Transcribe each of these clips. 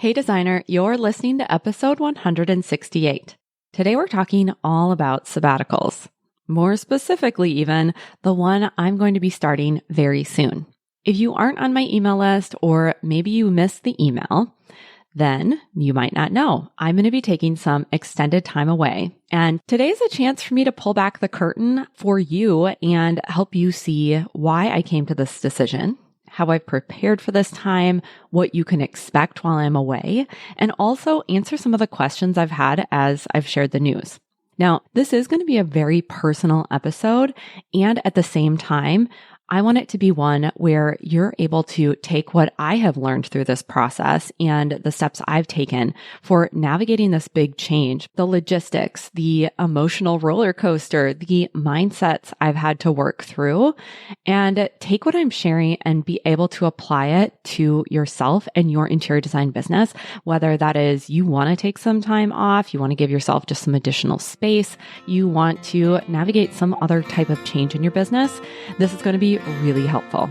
Hey designer, you're listening to episode 168. Today we're talking all about sabbaticals. More specifically even, the one I'm going to be starting very soon. If you aren't on my email list or maybe you missed the email, then you might not know. I'm going to be taking some extended time away. And today's a chance for me to pull back the curtain for you and help you see why I came to this decision, how I've prepared for this time, what you can expect while I'm away, and also answer some of the questions I've had as I've shared the news. Now, this is going to be a very personal episode, and at the same time, I want it to be one where you're able to take what I have learned through this process and the steps I've taken for navigating this big change, the logistics, the emotional roller coaster, the mindsets I've had to work through, and take what I'm sharing and be able to apply it to yourself and your interior design business, whether that is you want to take some time off, you want to give yourself just some additional space, you want to navigate some other type of change in your business. This is going to be really helpful.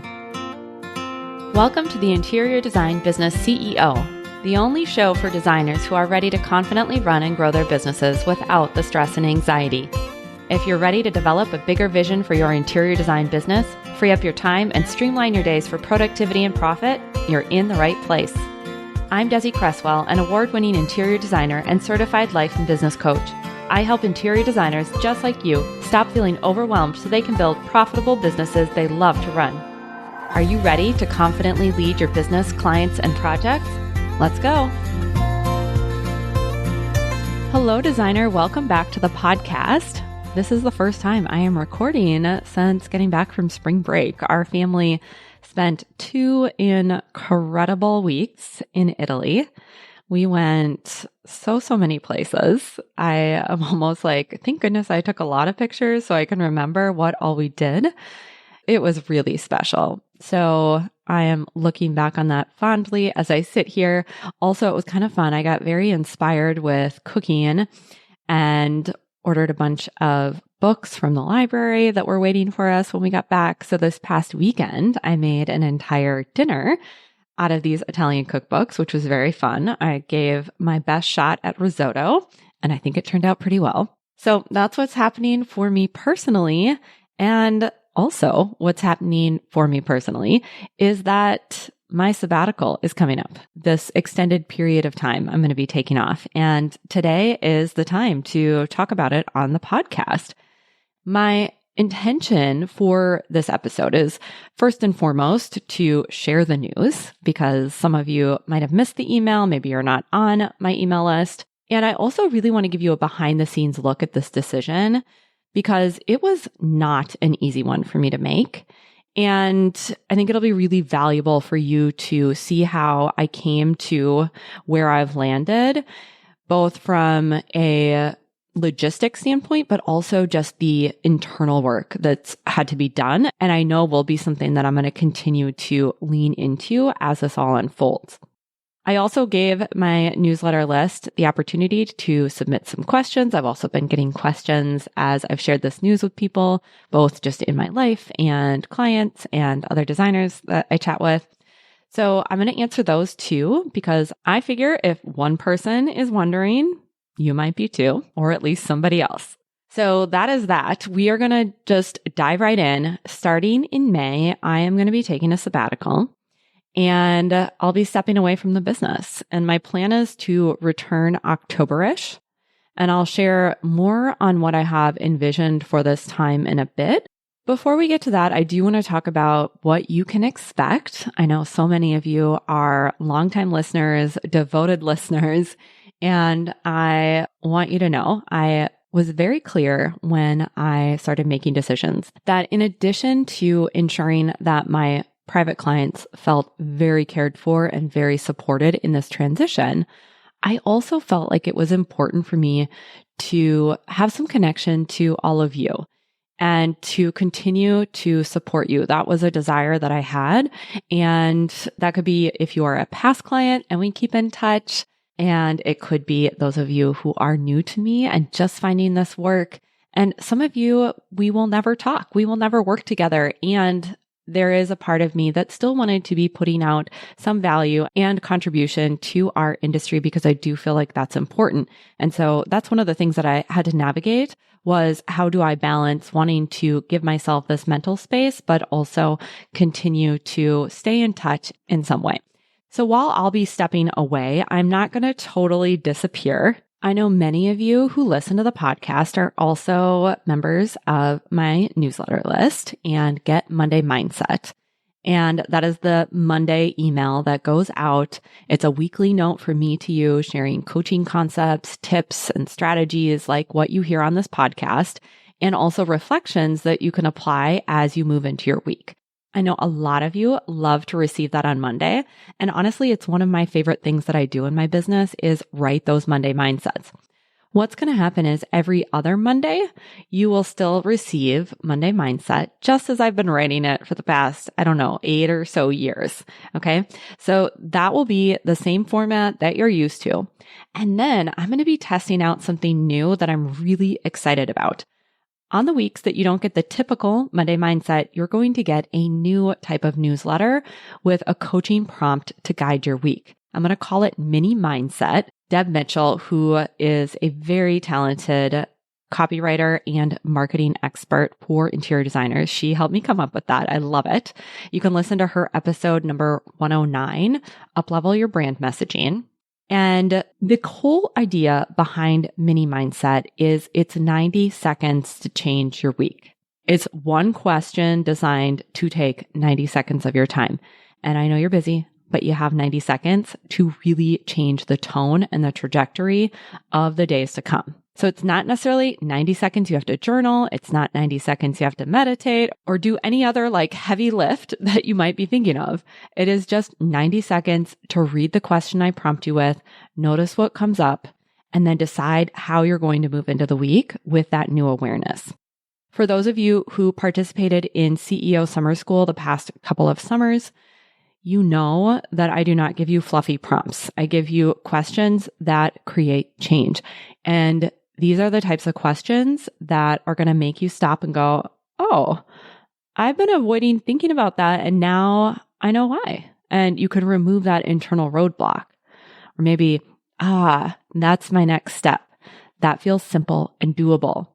Welcome to the Interior Design Business CEO, the only show for designers who are ready to confidently run and grow their businesses without the stress and anxiety. If you're ready to develop a bigger vision for your interior design business, free up your time, and streamline your days for productivity and profit, you're in the right place. I'm Desi Cresswell, an award-winning interior designer and certified life and business coach. I help interior designers just like you stop feeling overwhelmed so they can build profitable businesses they love to run. Are you ready to confidently lead your business, clients, and projects? Let's go. Hello, designer. Welcome back to the podcast. This is the first time I am recording since getting back from spring break. Our family spent 2 incredible weeks in Italy. We went so many places. I am almost like, thank goodness I took a lot of pictures so I can remember what all we did. It was really special. So I am looking back on that fondly as I sit here. Also, it was kind of fun. I got very inspired with cooking and ordered a bunch of books from the library that were waiting for us when we got back. So this past weekend, I made an entire dinner out of these Italian cookbooks, which was very fun. I gave my best shot at risotto, and I think it turned out pretty well. So that's what's happening for me personally. And also what's happening for me personally is that my sabbatical is coming up, this extended period of time I'm going to be taking off. And today is the time to talk about it on the podcast. My intention for this episode is first and foremost to share the news because some of you might have missed the email. Maybe you're not on my email list. And I also really want to give you a behind the scenes look at this decision because it was not an easy one for me to make. And I think it'll be really valuable for you to see how I came to where I've landed, both from a logistics standpoint, but also just the internal work that's had to be done. And I know will be something that I'm going to continue to lean into as this all unfolds. I also gave my newsletter list the opportunity to submit some questions. I've also been getting questions as I've shared this news with people, both just in my life and clients and other designers that I chat with. So I'm going to answer those too, because I figure if one person is wondering, you might be too, or at least somebody else. So that is that. We are going to just dive right in. Starting in May, I am going to be taking a sabbatical and I'll be stepping away from the business. And my plan is to return October-ish. And I'll share more on what I have envisioned for this time in a bit. Before we get to that, I do want to talk about what you can expect. I know so many of you are longtime listeners, devoted listeners, and I want you to know I was very clear when I started making decisions that in addition to ensuring that my private clients felt very cared for and very supported in this transition, I also felt like it was important for me to have some connection to all of you and to continue to support you. That was a desire that I had. And that could be if you are a past client and we keep in touch. And it could be those of you who are new to me and just finding this work. And some of you, we will never talk. We will never work together. And there is a part of me that still wanted to be putting out some value and contribution to our industry because I do feel like that's important. And so that's one of the things that I had to navigate was how do I balance wanting to give myself this mental space, but also continue to stay in touch in some way. So while I'll be stepping away, I'm not going to totally disappear. I know many of you who listen to the podcast are also members of my newsletter list and get Monday Mindset. And that is the Monday email that goes out. It's a weekly note for me to you, sharing coaching concepts, tips, and strategies like what you hear on this podcast, and also reflections that you can apply as you move into your week. I know a lot of you love to receive that on Monday. And honestly, it's one of my favorite things that I do in my business is write those Monday mindsets. What's going to happen is every other Monday, you will still receive Monday Mindset, just as I've been writing it for the past, 8 or so years. Okay. So that will be the same format that you're used to. And then I'm going to be testing out something new that I'm really excited about. On the weeks that you don't get the typical Monday Mindset, you're going to get a new type of newsletter with a coaching prompt to guide your week. I'm going to call it Mini Mindset. Deb Mitchell, who is a very talented copywriter and marketing expert for interior designers, she helped me come up with that. I love it. You can listen to her episode number 109, Uplevel Your Brand Messaging. And the whole idea behind Mini Mindset is it's 90 seconds to change your week. It's one question designed to take 90 seconds of your time. And I know you're busy, but you have 90 seconds to really change the tone and the trajectory of the days to come. So it's not necessarily 90 seconds you have to journal. It's not 90 seconds you have to meditate or do any other heavy lift that you might be thinking of. It is just 90 seconds to read the question I prompt you with, notice what comes up, and then decide how you're going to move into the week with that new awareness. For those of you who participated in CEO Summer School the past couple of summers, you know that I do not give you fluffy prompts. I give you questions that create change. And these are the types of questions that are going to make you stop and go, oh, I've been avoiding thinking about that and now I know why. And you can remove that internal roadblock. Or maybe, that's my next step. That feels simple and doable.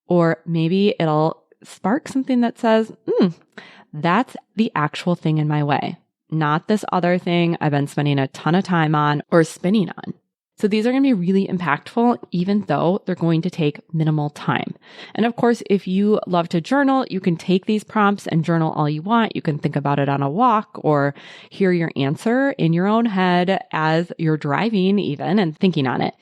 Or maybe it'll spark something that says, that's the actual thing in my way, not this other thing I've been spending a ton of time on or spinning on. So these are going to be really impactful, even though they're going to take minimal time. And of course, if you love to journal, you can take these prompts and journal all you want. You can think about it on a walk or hear your answer in your own head as you're driving even and thinking on it.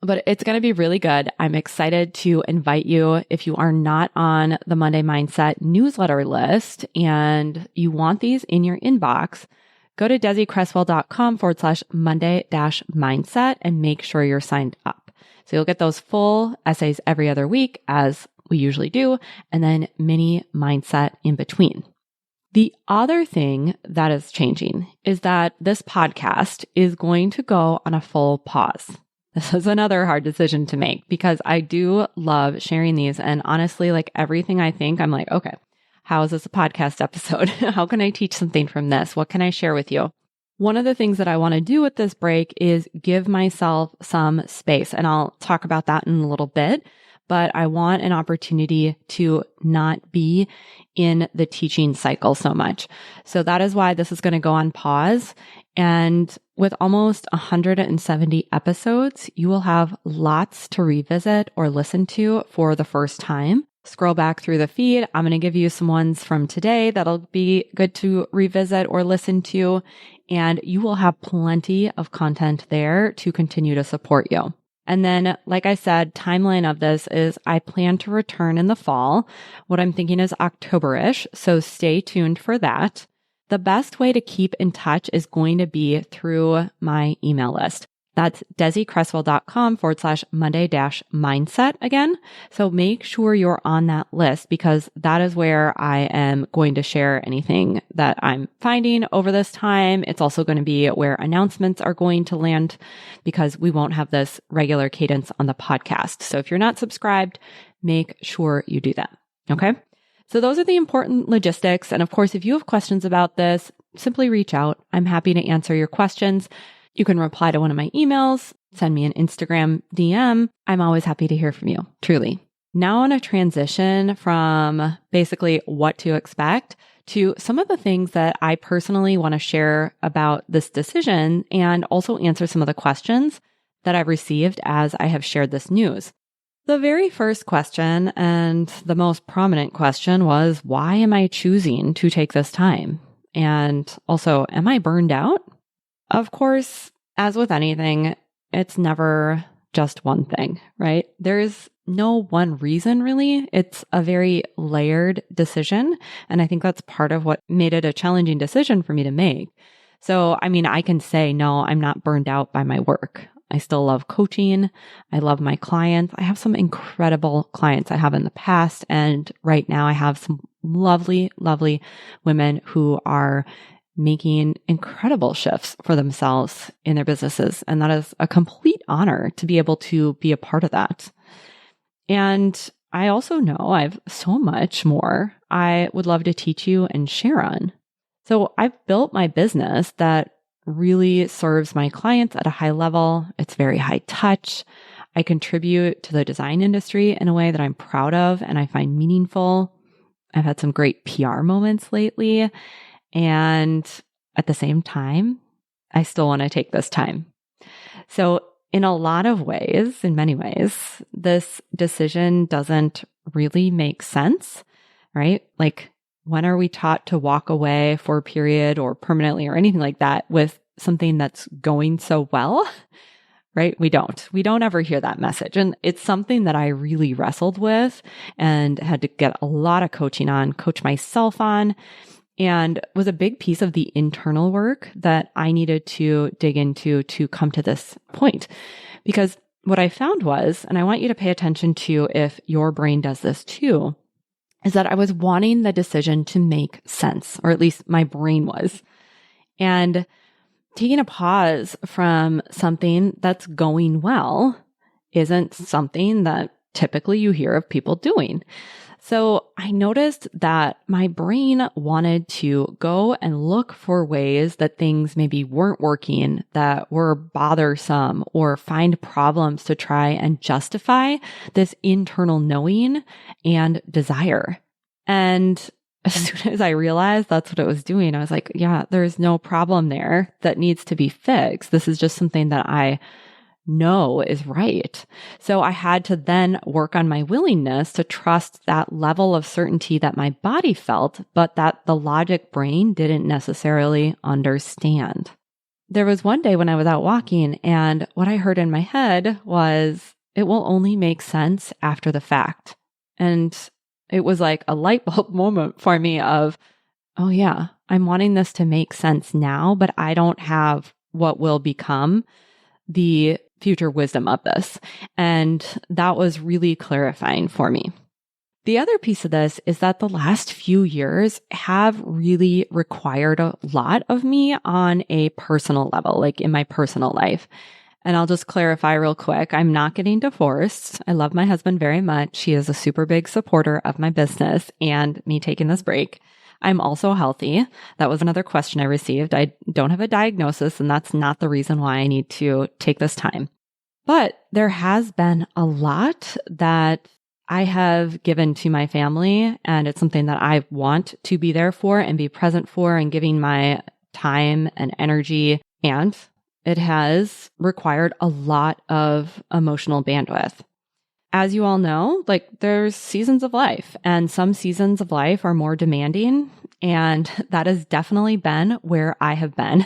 But it's going to be really good. I'm excited to invite you, if you are not on the Monday Mindset newsletter list and you want these in your inbox, go to desiCresswell.com/Monday-mindset and make sure you're signed up. So you'll get those full essays every other week as we usually do, and then mini mindset in between. The other thing that is changing is that this podcast is going to go on a full pause. This is another hard decision to make because I do love sharing these. And honestly, everything I think, I'm like, okay, how is this a podcast episode? How can I teach something from this? What can I share with you? One of the things that I want to do with this break is give myself some space. And I'll talk about that in a little bit. But I want an opportunity to not be in the teaching cycle so much. So that is why this is going to go on pause. And with almost 170 episodes, you will have lots to revisit or listen to for the first time. Scroll back through the feed. I'm going to give you some ones from today that'll be good to revisit or listen to. And you will have plenty of content there to continue to support you. And then, like I said, timeline of this is I plan to return in the fall. What I'm thinking is October-ish, so stay tuned for that. The best way to keep in touch is going to be through my email list. That's desiCresswell.com/Monday-mindset again. So make sure you're on that list because that is where I am going to share anything that I'm finding over this time. It's also going to be where announcements are going to land because we won't have this regular cadence on the podcast. So if you're not subscribed, make sure you do that. Okay. So those are the important logistics. And of course, if you have questions about this, simply reach out. I'm happy to answer your questions. You can reply to one of my emails, send me an Instagram DM. I'm always happy to hear from you, truly. Now I want to transition from basically what to expect to some of the things that I personally want to share about this decision and also answer some of the questions that I've received as I have shared this news. The very first question and the most prominent question was, why am I choosing to take this time? And also, am I burned out? Of course, as with anything, it's never just one thing, right? There's no one reason really. It's a very layered decision. And I think that's part of what made it a challenging decision for me to make. So, I can say, no, I'm not burned out by my work. I still love coaching. I love my clients. I have some incredible clients I have in the past. And right now I have some lovely, lovely women who are making incredible shifts for themselves in their businesses. And that is a complete honor to be able to be a part of that. And I also know I have so much more I would love to teach you and share on. So I've built my business that really serves my clients at a high level. It's very high touch. I contribute to the design industry in a way that I'm proud of and I find meaningful. I've had some great PR moments lately. And at the same time, I still want to take this time. So in a lot of ways, in many ways, this decision doesn't really make sense, right? Like, when are we taught to walk away for a period or permanently or anything like that with something that's going so well, right? We don't ever hear that message. And it's something that I really wrestled with and had to get a lot of coaching on, coach myself on, and was a big piece of the internal work that I needed to dig into to come to this point. Because what I found was, and I want you to pay attention to if your brain does this too, is that I was wanting the decision to make sense, or at least my brain was. And taking a pause from something that's going well isn't something that typically you hear of people doing. So I noticed that my brain wanted to go and look for ways that things maybe weren't working, that were bothersome, or find problems to try and justify this internal knowing and desire. And as soon as I realized that's what it was doing, I was like, yeah, there's no problem there that needs to be fixed. This is just something that I know is right. So I had to then work on my willingness to trust that level of certainty that my body felt, but that the logic brain didn't necessarily understand. There was one day when I was out walking, and what I heard in my head was, it will only make sense after the fact. And it was like a light bulb moment for me of, oh yeah, I'm wanting this to make sense now, but I don't have what will become the future wisdom of this. And that was really clarifying for me. The other piece of this is that the last few years have really required a lot of me on a personal level, like in my personal life. And I'll just clarify real quick. I'm not getting divorced. I love my husband very much. He is a super big supporter of my business and me taking this break. I'm also healthy. That was another question I received. I don't have a diagnosis, and that's not the reason why I need to take this time. But there has been a lot that I have given to my family, and it's something that I want to be there for and be present for and giving my time and energy. And it has required a lot of emotional bandwidth. As you all know, there's seasons of life, and some seasons of life are more demanding. And that has definitely been where I have been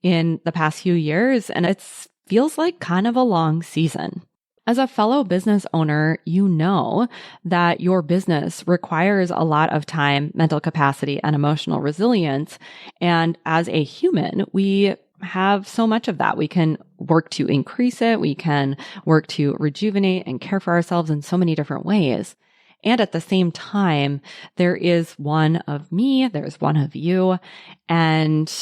in the past few years. And it feels like kind of a long season. As a fellow business owner, you know that your business requires a lot of time, mental capacity, and emotional resilience. And as a human, we have so much of that. We can work to increase it. We can work to rejuvenate and care for ourselves in so many different ways. And at the same time, there is one of me, there's one of you. And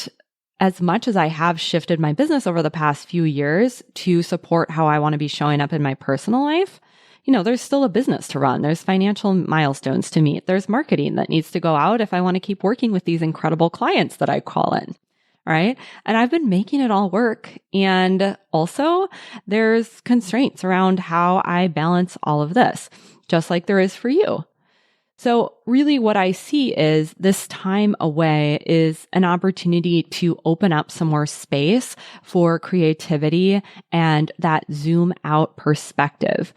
as much as I have shifted my business over the past few years to support how I want to be showing up in my personal life, there's still a business to run. There's financial milestones to meet. There's marketing that needs to go out if I want to keep working with these incredible clients that I call in. Right. And I've been making it all work. And also there's constraints around how I balance all of this, just like there is for you. So really what I see is this time away is an opportunity to open up some more space for creativity and that zoom out perspective,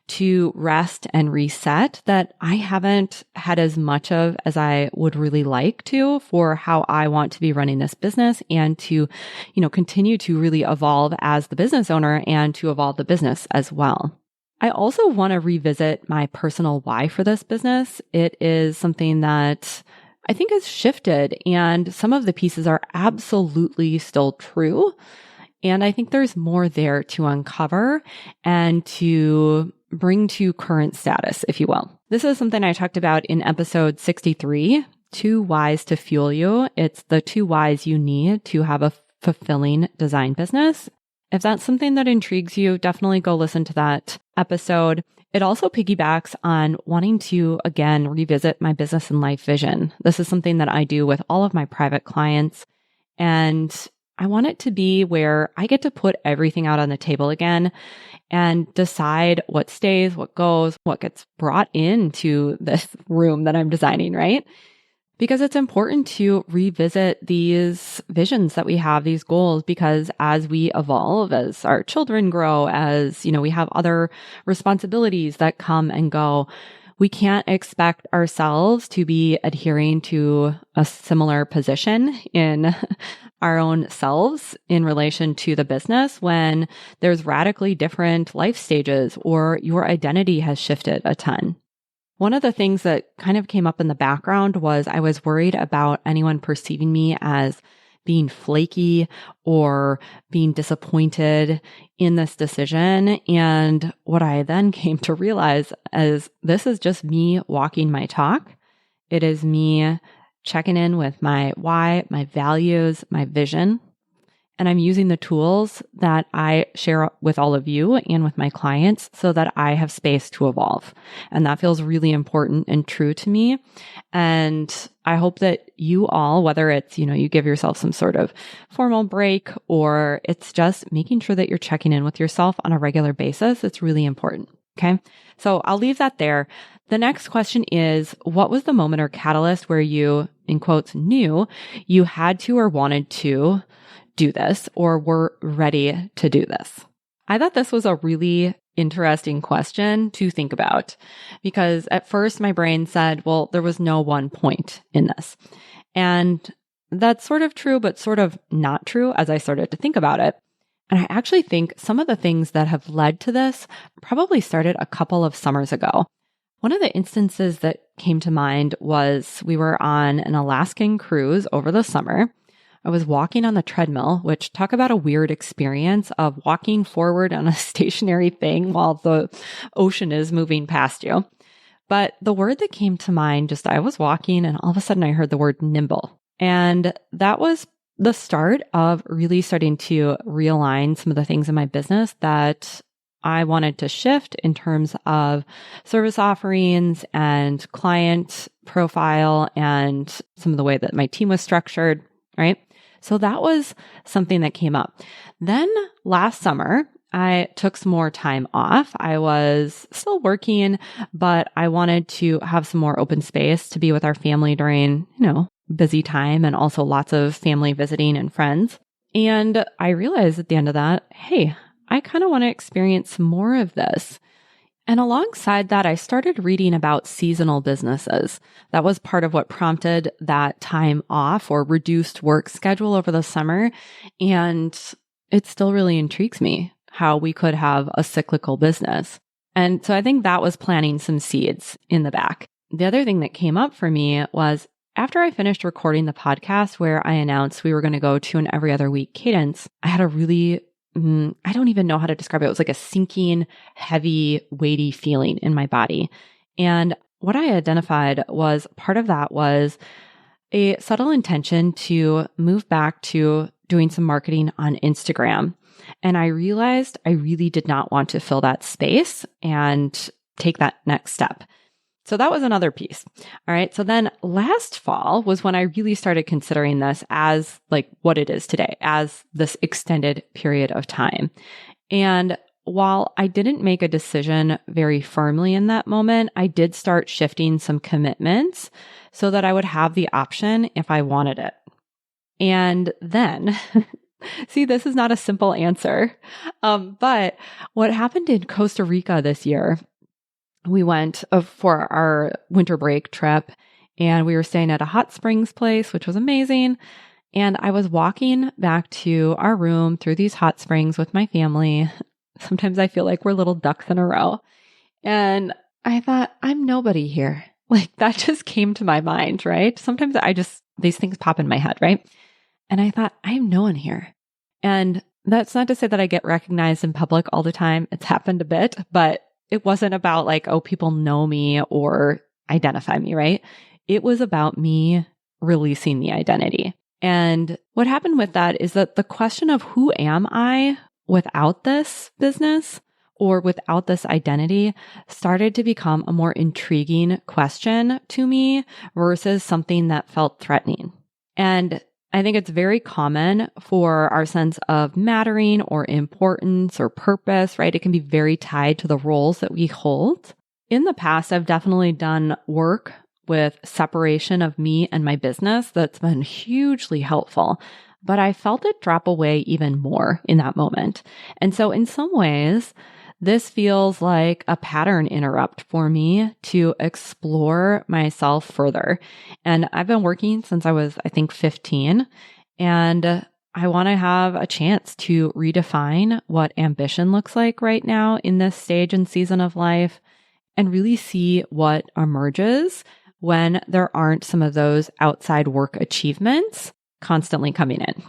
to rest and reset that I haven't had as much of as I would really like to for how I want to be running this business and to, continue to really evolve as the business owner and to evolve the business as well. I also want to revisit my personal why for this business. It is something that I think has shifted, and some of the pieces are absolutely still true. And I think there's more there to uncover and to bring to current status, if you will. This is something I talked about in episode 63, 2 Whys to Fuel You. It's the 2 whys you need to have a fulfilling design business. If that's something that intrigues you, definitely go listen to that episode. It also piggybacks on wanting to, again, revisit my business and life vision. This is something that I do with all of my private clients. And I want it to be where I get to put everything out on the table again and decide what stays, what goes, what gets brought into this room that I'm designing, right? Because it's important to revisit these visions that we have, these goals, because as we evolve, as our children grow, as, we have other responsibilities that come and go, we can't expect ourselves to be adhering to a similar position in our own selves in relation to the business when there's radically different life stages or your identity has shifted a ton. One of the things that kind of came up in the background was I was worried about anyone perceiving me as being flaky or being disappointed in this decision. And what I then came to realize is this is just me walking my talk. It is me checking in with my why, my values, my vision. And I'm using the tools that I share with all of you and with my clients so that I have space to evolve. And that feels really important and true to me. And I hope that you all, whether it's, you give yourself some sort of formal break or it's just making sure that you're checking in with yourself on a regular basis, it's really important. Okay. So I'll leave that there. The next question is, what was the moment or catalyst where you, in quotes, knew you had to or wanted to do this or were ready to do this? I thought this was a really interesting question to think about because at first my brain said, well, there was no one point in this. And that's sort of true, but sort of not true as I started to think about it. And I actually think some of the things that have led to this probably started a couple of summers ago. One of the instances that came to mind was we were on an Alaskan cruise over the summer. I was walking on the treadmill, which talk about a weird experience of walking forward on a stationary thing while the ocean is moving past you. But the word that came to mind, I was walking and all of a sudden I heard the word nimble. And that was the start of really starting to realign some of the things in my business that I wanted to shift in terms of service offerings and client profile and some of the way that my team was structured, right? So that was something that came up. Then last summer, I took some more time off. I was still working, but I wanted to have some more open space to be with our family during, busy time and also lots of family visiting and friends. And I realized at the end of that, hey, I kind of want to experience more of this. And alongside that, I started reading about seasonal businesses. That was part of what prompted that time off or reduced work schedule over the summer. And it still really intrigues me how we could have a cyclical business. And so I think that was planting some seeds in the back. The other thing that came up for me was after I finished recording the podcast where I announced we were going to go to an every other week cadence, I had a really I don't even know how to describe it. It was like a sinking, heavy, weighty feeling in my body. And what I identified was part of that was a subtle intention to move back to doing some marketing on Instagram. And I realized I really did not want to fill that space. And take that next step. So that was another piece. All right. So then last fall was when I really started considering this as like what it is today, as this extended period of time. And while I didn't make a decision very firmly in that moment, I did start shifting some commitments so that I would have the option if I wanted it. And then, see, this is not a simple answer. But what happened in Costa Rica this year, we went for our winter break trip and we were staying at a hot springs place, which was amazing. And I was walking back to our room through these hot springs with my family. Sometimes I feel like we're little ducks in a row. And I thought, I'm nobody here. Like that just came to my mind, right? Sometimes these things pop in my head, right? And I thought, I'm no one here. And that's not to say that I get recognized in public all the time. It's happened a bit, but it wasn't about like, oh, people know me or identify me, right? It was about me releasing the identity. And what happened with that is that the question of who am I without this business or without this identity started to become a more intriguing question to me versus something that felt threatening. And I think it's very common for our sense of mattering or importance or purpose, right? It can be very tied to the roles that we hold. In the past, I've definitely done work with separation of me and my business that's been hugely helpful, but I felt it drop away even more in that moment. And so in some ways, this feels like a pattern interrupt for me to explore myself further. And I've been working since I was, I think, 15. And I want to have a chance to redefine what ambition looks like right now in this stage and season of life and really see what emerges when there aren't some of those outside work achievements constantly coming in.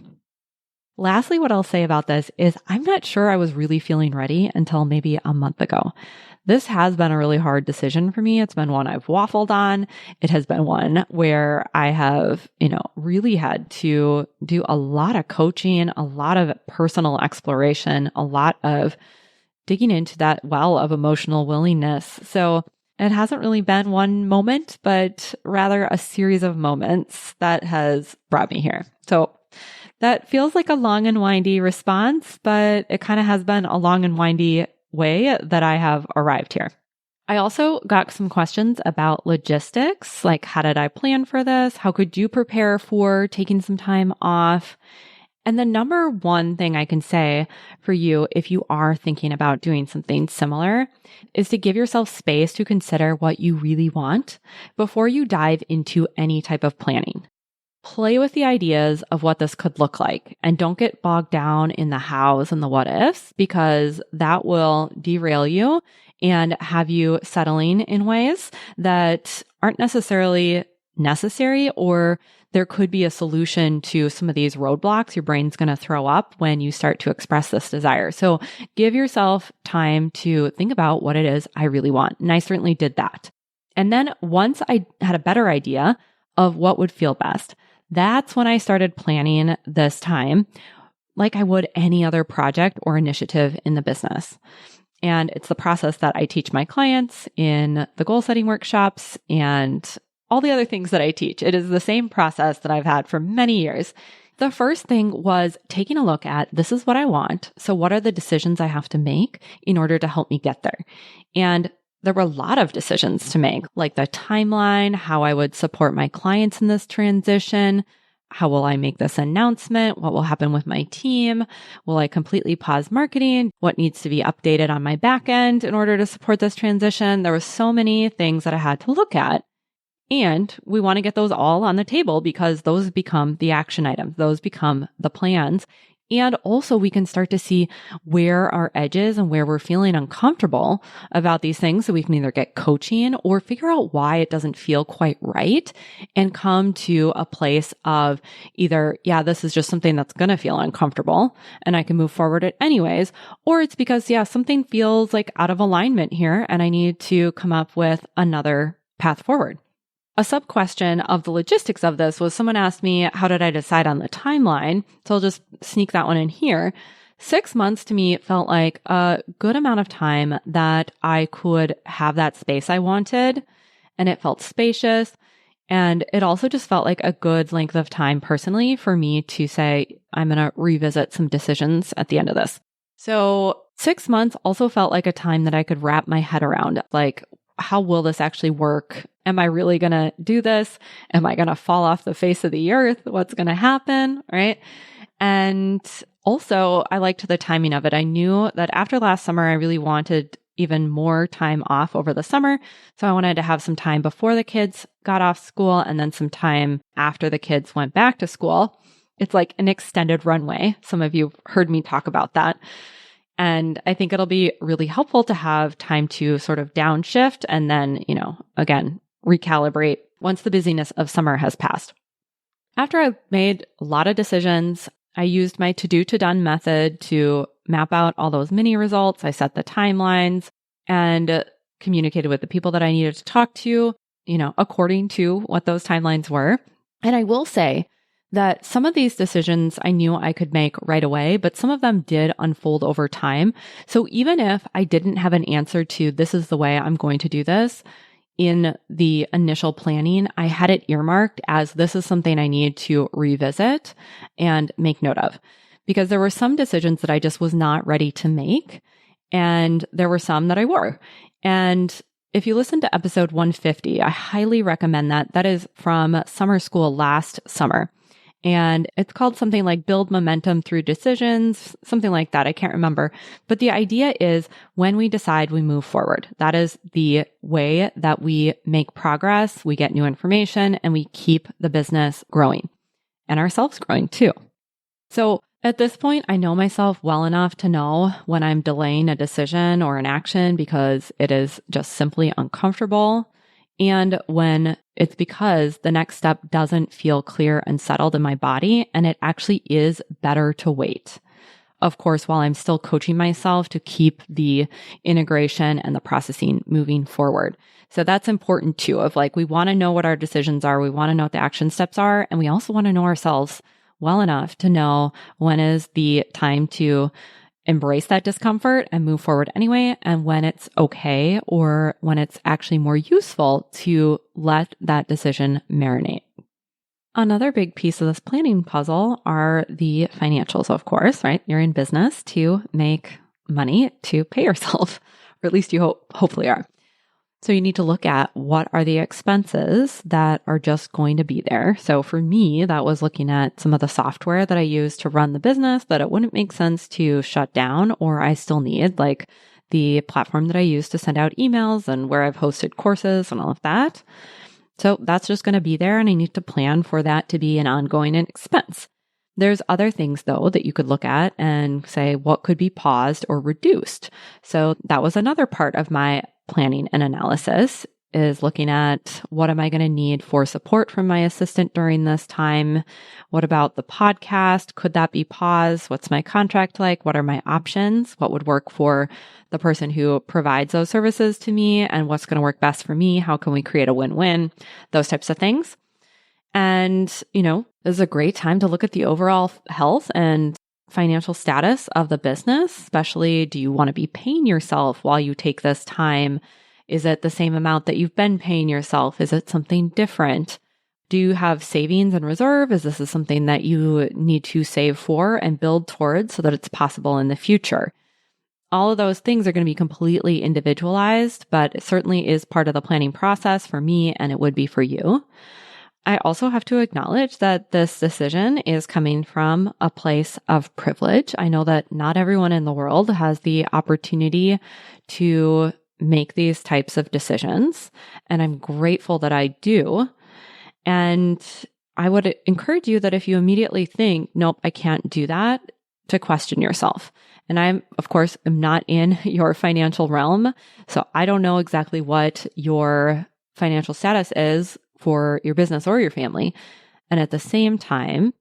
Lastly, what I'll say about this is I'm not sure I was really feeling ready until maybe a month ago. This has been a really hard decision for me. It's been one I've waffled on. It has been one where I have, really had to do a lot of coaching, a lot of personal exploration, a lot of digging into that well of emotional willingness. So it hasn't really been one moment, but rather a series of moments that has brought me here. So that feels like a long and windy response, but it kind of has been a long and windy way that I have arrived here. I also got some questions about logistics, like how did I plan for this? How could you prepare for taking some time off? And the number one thing I can say for you, if you are thinking about doing something similar, is to give yourself space to consider what you really want before you dive into any type of planning. Play with the ideas of what this could look like and don't get bogged down in the hows and the what ifs because that will derail you and have you settling in ways that aren't necessarily necessary, or there could be a solution to some of these roadblocks your brain's going to throw up when you start to express this desire. So give yourself time to think about what it is I really want. And I certainly did that. And then once I had a better idea of what would feel best, that's when I started planning this time like I would any other project or initiative in the business. And it's the process that I teach my clients in the goal setting workshops and all the other things that I teach. It is the same process that I've had for many years. The first thing was taking a look at this is what I want. So what are the decisions I have to make in order to help me get there? And there were a lot of decisions to make, like the timeline, how I would support my clients in this transition. How will I make this announcement? What will happen with my team? Will I completely pause marketing? What needs to be updated on my back end in order to support this transition? There were so many things that I had to look at. And we want to get those all on the table because those become the action items. Those become the plans. And also we can start to see where our edges and where we're feeling uncomfortable about these things. So we can either get coaching or figure out why it doesn't feel quite right and come to a place of either, yeah, this is just something that's going to feel uncomfortable and I can move forward it anyways. Or it's because, yeah, something feels like out of alignment here and I need to come up with another path forward. A sub-question of the logistics of this was someone asked me, how did I decide on the timeline? So I'll just sneak that one in here. 6 months to me felt like a good amount of time that I could have that space I wanted, and it felt spacious. And it also just felt like a good length of time personally for me to say, I'm going to revisit some decisions at the end of this. So 6 months also felt like a time that I could wrap my head around, like, how will this actually work? Am I really going to do this? Am I going to fall off the face of the earth? What's going to happen? Right. And also, I liked the timing of it. I knew that after last summer, I really wanted even more time off over the summer. So I wanted to have some time before the kids got off school and then some time after the kids went back to school. It's like an extended runway. Some of you have heard me talk about that. And I think it'll be really helpful to have time to sort of downshift and then, again, recalibrate once the busyness of summer has passed. After I've made a lot of decisions, I used my to-do to done method to map out all those mini results. I set the timelines and communicated with the people that I needed to talk to, according to what those timelines were. And I will say that some of these decisions I knew I could make right away, but some of them did unfold over time. So even if I didn't have an answer to this is the way I'm going to do this in the initial planning, I had it earmarked as this is something I need to revisit and make note of. Because there were some decisions that I just was not ready to make, and there were some that I were. And if you listen to episode 150, I highly recommend that. That is from summer school last summer. And it's called something like Build Momentum Through Decisions, something like that. I can't remember. But the idea is when we decide, we move forward. That is the way that we make progress, we get new information, and we keep the business growing and ourselves growing too. So at this point, I know myself well enough to know when I'm delaying a decision or an action because it is just simply uncomfortable, and when it's because the next step doesn't feel clear and settled in my body, and it actually is better to wait. Of course, while I'm still coaching myself to keep the integration and the processing moving forward. So that's important too, of like, we want to know what our decisions are. We want to know what the action steps are. And we also want to know ourselves well enough to know when is the time to embrace that discomfort and move forward anyway, and when it's okay or when it's actually more useful to let that decision marinate. Another big piece of this planning puzzle are the financials, of course, right? You're in business to make money to pay yourself, or at least you hopefully are. So you need to look at what are the expenses that are just going to be there. So for me, that was looking at some of the software that I use to run the business that it wouldn't make sense to shut down or I still need, like the platform that I use to send out emails and where I've hosted courses and all of that. So that's just going to be there, and I need to plan for that to be an ongoing expense. There's other things, though, that you could look at and say what could be paused or reduced. So that was another part of my planning and analysis, is looking at what am I going to need for support from my assistant during this time? What about the podcast? Could that be paused? What's my contract like? What are my options? What would work for the person who provides those services to me? And what's going to work best for me? How can we create a win-win? Those types of things. And, this is a great time to look at the overall health and financial status of the business, especially do you want to be paying yourself while you take this time? Is it the same amount that you've been paying yourself? Is it something different? Do you have savings and reserve? Is this something that you need to save for and build towards so that it's possible in the future? All of those things are going to be completely individualized, but it certainly is part of the planning process for me, and it would be for you. I also have to acknowledge that this decision is coming from a place of privilege. I know that not everyone in the world has the opportunity to make these types of decisions, and I'm grateful that I do. And I would encourage you that if you immediately think, nope, I can't do that, to question yourself. And I'm, of course, am not in your financial realm, so I don't know exactly what your financial status is for your business or your family. And at the same time,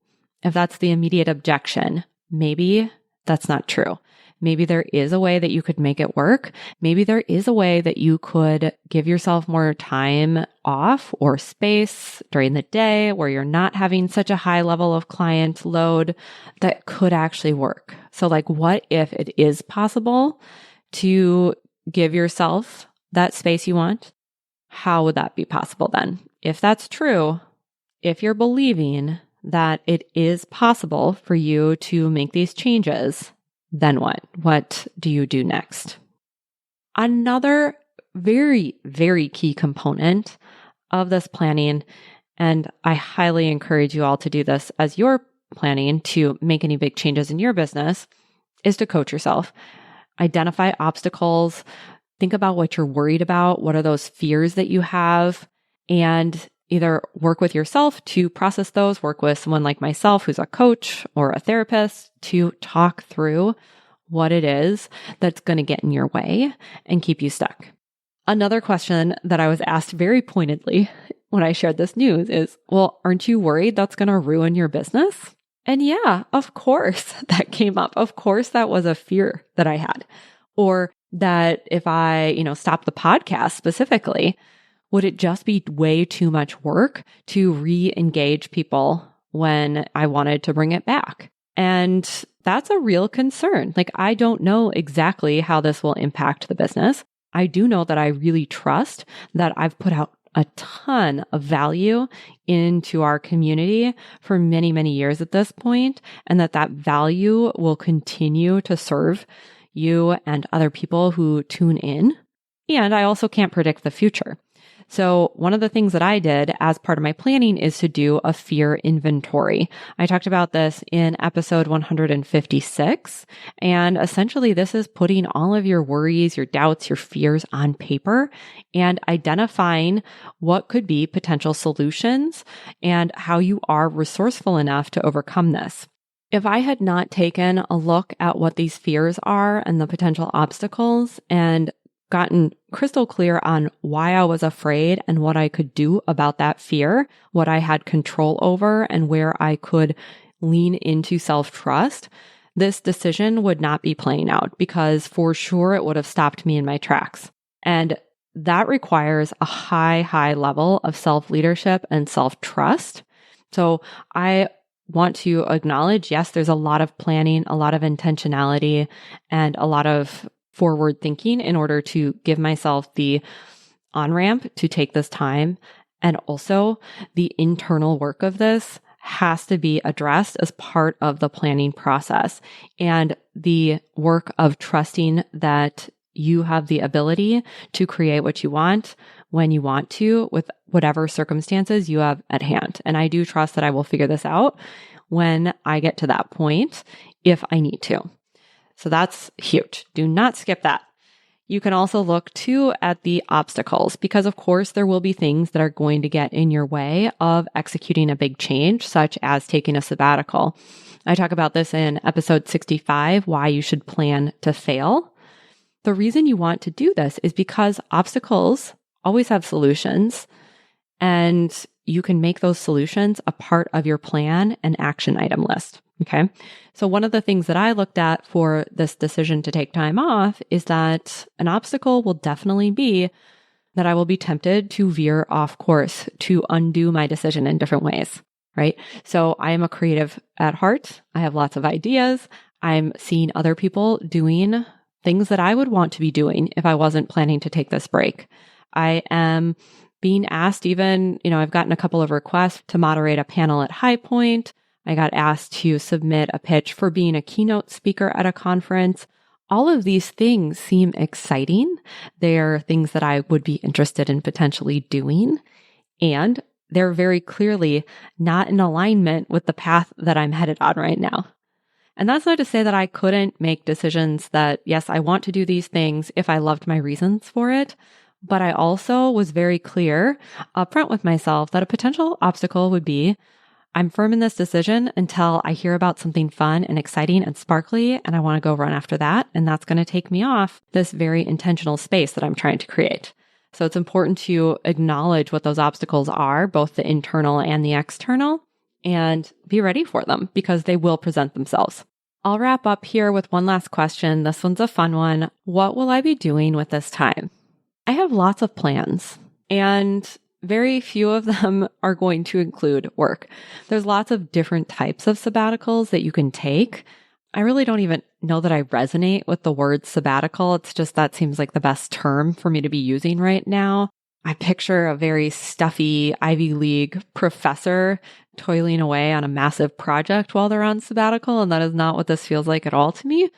if that's the immediate objection, maybe that's not true. Maybe there is a way that you could make it work. Maybe there is a way that you could give yourself more time off or space during the day where you're not having such a high level of client load that could actually work. So like, what if it is possible to give yourself that space you want? How would that be possible then? If that's true, if you're believing that it is possible for you to make these changes, then what? What do you do next? Another very, very key component of this planning, and I highly encourage you all to do this as you're planning to make any big changes in your business, is to coach yourself. Identify obstacles. Think about what you're worried about. What are those fears that you have? And either work with yourself to process those, work with someone like myself who's a coach or a therapist to talk through what it is that's going to get in your way and keep you stuck. Another question that I was asked very pointedly when I shared this news is, well, aren't you worried that's going to ruin your business? And yeah, of course that came up. Of course that was a fear that I had. Or that if I, stop the podcast specifically, would it just be way too much work to re-engage people when I wanted to bring it back? And that's a real concern. Like, I don't know exactly how this will impact the business. I do know that I really trust that I've put out a ton of value into our community for many, many years at this point, and that value will continue to serve you and other people who tune in. And I also can't predict the future. So one of the things that I did as part of my planning is to do a fear inventory. I talked about this in episode 156. And essentially this is putting all of your worries, your doubts, your fears on paper and identifying what could be potential solutions and how you are resourceful enough to overcome this. If I had not taken a look at what these fears are and the potential obstacles and gotten crystal clear on why I was afraid and what I could do about that fear, what I had control over and where I could lean into self-trust, this decision would not be playing out because for sure it would have stopped me in my tracks. And that requires a high level of self-leadership and self-trust. So I want to acknowledge, yes, there's a lot of planning, a lot of intentionality, and a lot of forward thinking in order to give myself the on-ramp to take this time. And also the internal work of this has to be addressed as part of the planning process and the work of trusting that you have the ability to create what you want when you want to with whatever circumstances you have at hand. And I do trust that I will figure this out when I get to that point if I need to. So that's huge. Do not skip that. You can also look too at the obstacles because of course there will be things that are going to get in your way of executing a big change, such as taking a sabbatical. I talk about this in episode 65, why you should plan to fail. The reason you want to do this is because obstacles always have solutions and you can make those solutions a part of your plan and action item list. Okay. So one of the things that I looked at for this decision to take time off is that an obstacle will definitely be that I will be tempted to veer off course, to undo my decision in different ways, right? So I am a creative at heart. I have lots of ideas. I'm seeing other people doing things that I would want to be doing if I wasn't planning to take this break. I am being asked even, I've gotten a couple of requests to moderate a panel at High Point. I got asked to submit a pitch for being a keynote speaker at a conference. All of these things seem exciting. They're things that I would be interested in potentially doing. And they're very clearly not in alignment with the path that I'm headed on right now. And that's not to say that I couldn't make decisions that, yes, I want to do these things if I loved my reasons for it. But I also was very clear upfront with myself that a potential obstacle would be I'm firm in this decision until I hear about something fun and exciting and sparkly, and I want to go run after that. And that's going to take me off this very intentional space that I'm trying to create. So it's important to acknowledge what those obstacles are, both the internal and the external, and be ready for them because they will present themselves. I'll wrap up here with one last question. This one's a fun one. What will I be doing with this time? I have lots of plans, and very few of them are going to include work. There's lots of different types of sabbaticals that you can take. I really don't even know that I resonate with the word sabbatical. It's just that seems like the best term for me to be using right now. I picture a very stuffy Ivy League professor toiling away on a massive project while they're on sabbatical, and that is not what this feels like at all to me.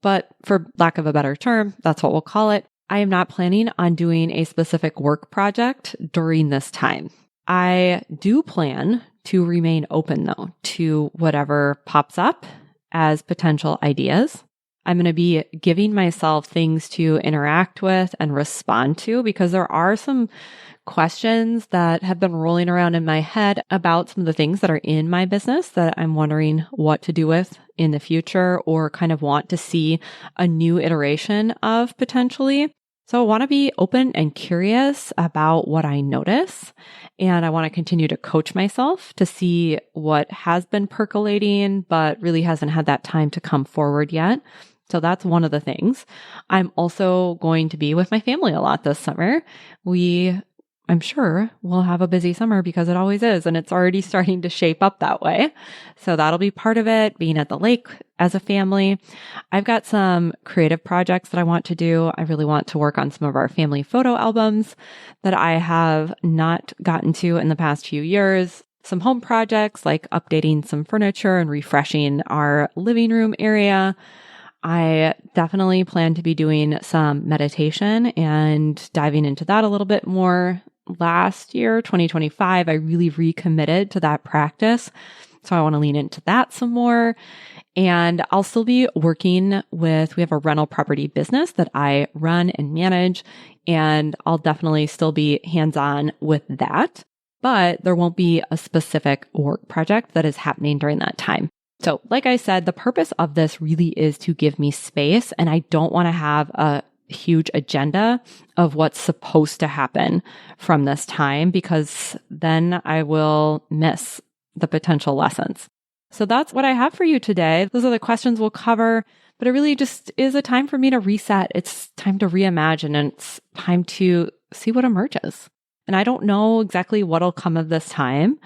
But for lack of a better term, that's what we'll call it. I am not planning on doing a specific work project during this time. I do plan to remain open, though, to whatever pops up as potential ideas. I'm going to be giving myself things to interact with and respond to, because there are some questions that have been rolling around in my head about some of the things that are in my business that I'm wondering what to do with in the future, or kind of want to see a new iteration of potentially. So I want to be open and curious about what I notice, and I want to continue to coach myself to see what has been percolating, but really hasn't had that time to come forward yet. So that's one of the things. I'm also going to be with my family a lot this summer. I'm sure we'll have a busy summer because it always is, and it's already starting to shape up that way. So that'll be part of it, being at the lake as a family. I've got some creative projects that I want to do. I really want to work on some of our family photo albums that I have not gotten to in the past few years. Some home projects like updating some furniture and refreshing our living room area. I definitely plan to be doing some meditation and diving into that a little bit more. Last year, 2025, I really recommitted to that practice. So I want to lean into that some more. And I'll still be working we have a rental property business that I run and manage, and I'll definitely still be hands-on with that. But there won't be a specific work project that is happening during that time. So like I said, the purpose of this really is to give me space, and I don't want to have a huge agenda of what's supposed to happen from this time, because then I will miss the potential lessons. So that's what I have for you today. Those are the questions we'll cover, but it really just is a time for me to reset. It's time to reimagine, and it's time to see what emerges. And I don't know exactly what'll come of this time,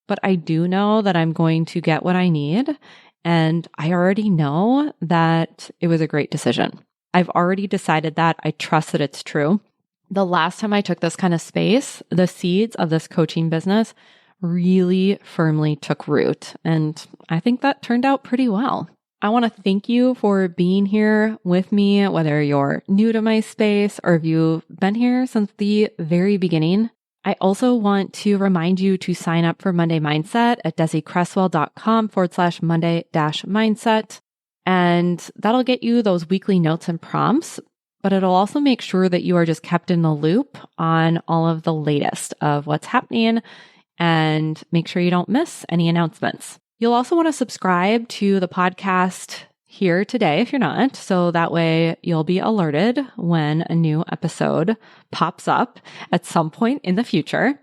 but I do know that I'm going to get what I need. And I already know that it was a great decision. I've already decided that. I trust that it's true. The last time I took this kind of space, the seeds of this coaching business really firmly took root. And I think that turned out pretty well. I want to thank you for being here with me, whether you're new to my space or if you've been here since the very beginning. I also want to remind you to sign up for Monday Mindset at desiCresswell.com/Monday-mindset. And that'll get you those weekly notes and prompts, but it'll also make sure that you are just kept in the loop on all of the latest of what's happening, and make sure you don't miss any announcements. You'll also want to subscribe to the podcast here today if you're not, so that way you'll be alerted when a new episode pops up at some point in the future.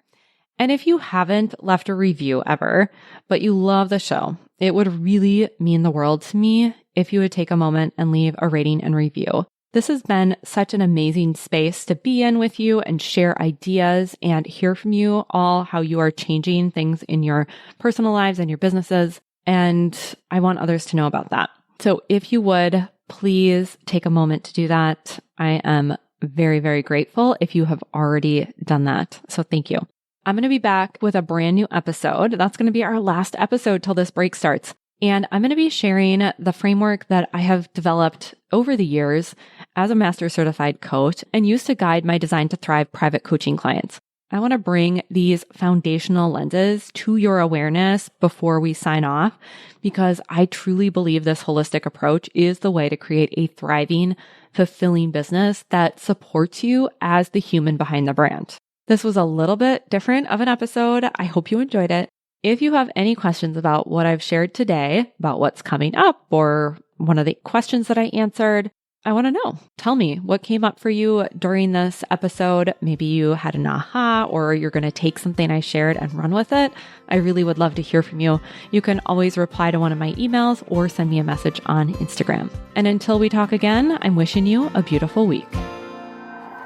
And if you haven't left a review ever, but you love the show, it would really mean the world to me if you would take a moment and leave a rating and review. This has been such an amazing space to be in with you and share ideas and hear from you all how you are changing things in your personal lives and your businesses. And I want others to know about that. So if you would, please take a moment to do that. I am very, very grateful if you have already done that. So thank you. I'm going to be back with a brand new episode. That's going to be our last episode till this break starts. And I'm going to be sharing the framework that I have developed over the years as a master certified coach and used to guide my Design to Thrive private coaching clients. I want to bring these foundational lenses to your awareness before we sign off, because I truly believe this holistic approach is the way to create a thriving, fulfilling business that supports you as the human behind the brand. This was a little bit different of an episode. I hope you enjoyed it. If you have any questions about what I've shared today, about what's coming up, or one of the questions that I answered, I want to know. Tell me what came up for you during this episode. Maybe you had an aha, or you're going to take something I shared and run with it. I really would love to hear from you. You can always reply to one of my emails or send me a message on Instagram. And until we talk again, I'm wishing you a beautiful week.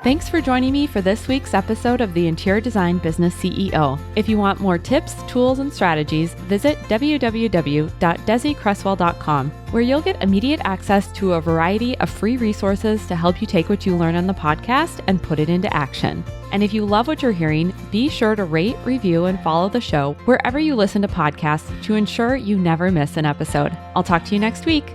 Thanks for joining me for this week's episode of the Interior Design Business CEO. If you want more tips, tools, and strategies, visit www.desiCresswell.com, where you'll get immediate access to a variety of free resources to help you take what you learn on the podcast and put it into action. And if you love what you're hearing, be sure to rate, review, and follow the show wherever you listen to podcasts to ensure you never miss an episode. I'll talk to you next week.